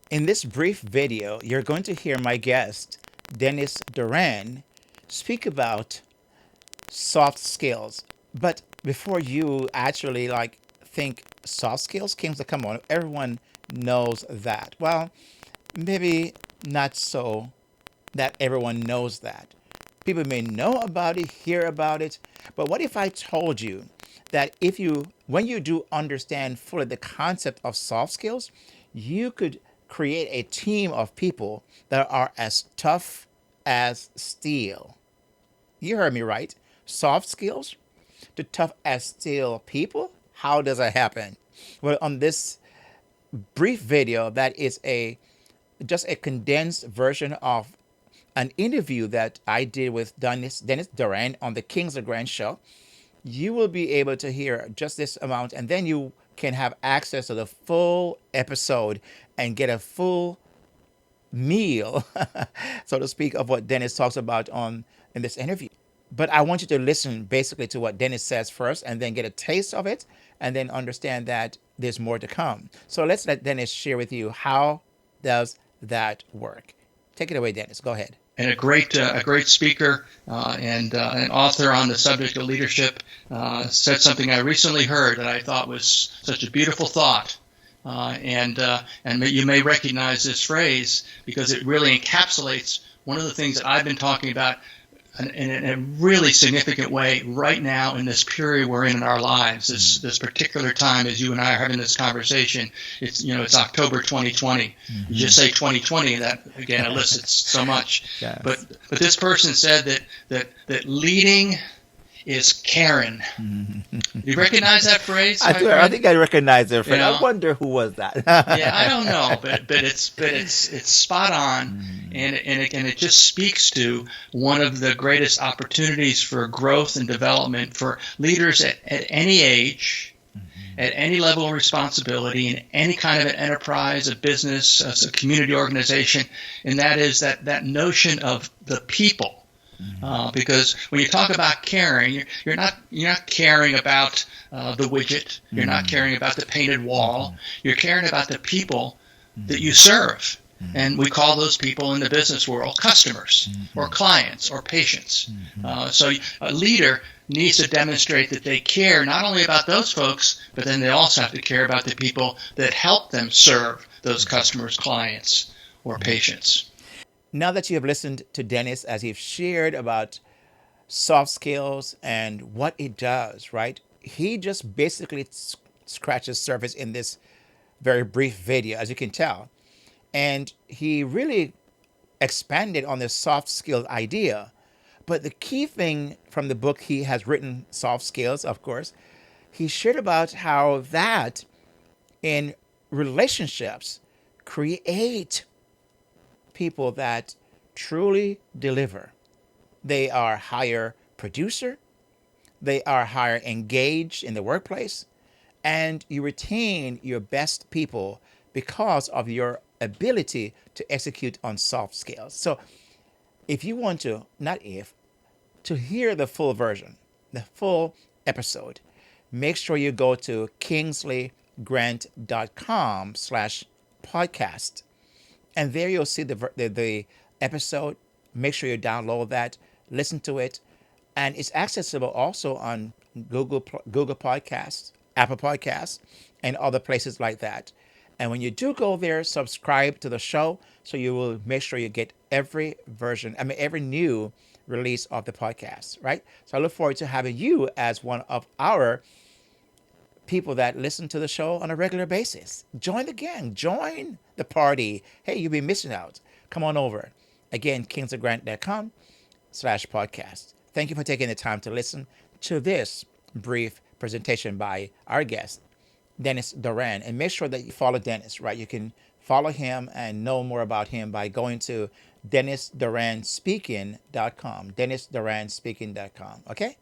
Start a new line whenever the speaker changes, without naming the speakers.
In this brief video, you're going to hear my guest, Dennis Doran, speak about soft skills. But before you actually think soft skills, Kingsley, come on, everyone knows that. Well, maybe not so that everyone knows that. People may know about it, hear about it, but what if I told you that when you do understand fully the concept of soft skills, you could create a team of people that are as tough as steel? You heard me right. Soft skills to tough as steel people. How does that happen? Well, on this brief video, that is a just a condensed version of an interview that I did with Dennis Doran on the Kingsley Grand Show. You will be able to hear just this amount, and then you can have access to the full episode and get a full meal, so to speak, of what Dennis talks about on in this interview. But I want you to listen basically to what Dennis says first, and then get a taste of it, and then understand that there's more to come. So let's let Dennis share with you how does that work. Take it away, Dennis. Go ahead.
And a great speaker and an author on the subject of leadership, said something I recently heard that I thought was such a beautiful thought. And you may recognize this phrase because it really encapsulates one of the things that I've been talking about in a really significant way right now in this period we're in our lives, this particular time as you and I are having this conversation. It's October 2020. You just say 2020, and that again elicits so much.
Yes.
But this person said that leading is caring. You recognize that phrase?
I think I recognize it.
You know?
I wonder who was that.
Yeah, I don't know, but it's spot on, and it just speaks to one of the greatest opportunities for growth and development for leaders at any age, at any level of responsibility, in any kind of an enterprise, a business, a community organization, and that is that notion of the people. Because when you talk about caring, you're not caring about the widget. You're not caring about the painted wall. You're caring about the people that you serve, and we call those people in the business world customers or clients or patients. So a leader needs to demonstrate that they care not only about those folks, but then they also have to care about the people that help them serve those customers, clients, or patients.
Now that you have listened to Dennis as he's shared about soft skills and what it does, right? He just basically scratches surface in this very brief video, as you can tell. And he really expanded on this soft skills idea. But the key thing from the book he has written, Soft Skills, of course, he shared about how that in relationships create people that truly deliver. They are higher producer, they are higher engaged in the workplace, and you retain your best people because of your ability to execute on soft skills. So if you want to, not if, to hear the full version, the full episode, make sure you go to kingsleygrant.com/podcast. And there you'll see the episode. Make sure you download that, listen to it, and it's accessible also on Google Podcasts, Apple Podcasts, and other places like that. And when you do go there, subscribe to the show so you will make sure you get every new release of the podcast, right? So I look forward to having you as one of our people that listen to the show on a regular basis. Join the gang, join the party. Hey, you'll be missing out. Come on over. Again, kingsleygrant.com/podcast. Thank you for taking the time to listen to this brief presentation by our guest, Dennis Doran. And make sure that you follow Dennis, right? You can follow him and know more about him by going to DennisDoranSpeaking.com. DennisDoranSpeaking.com. Okay?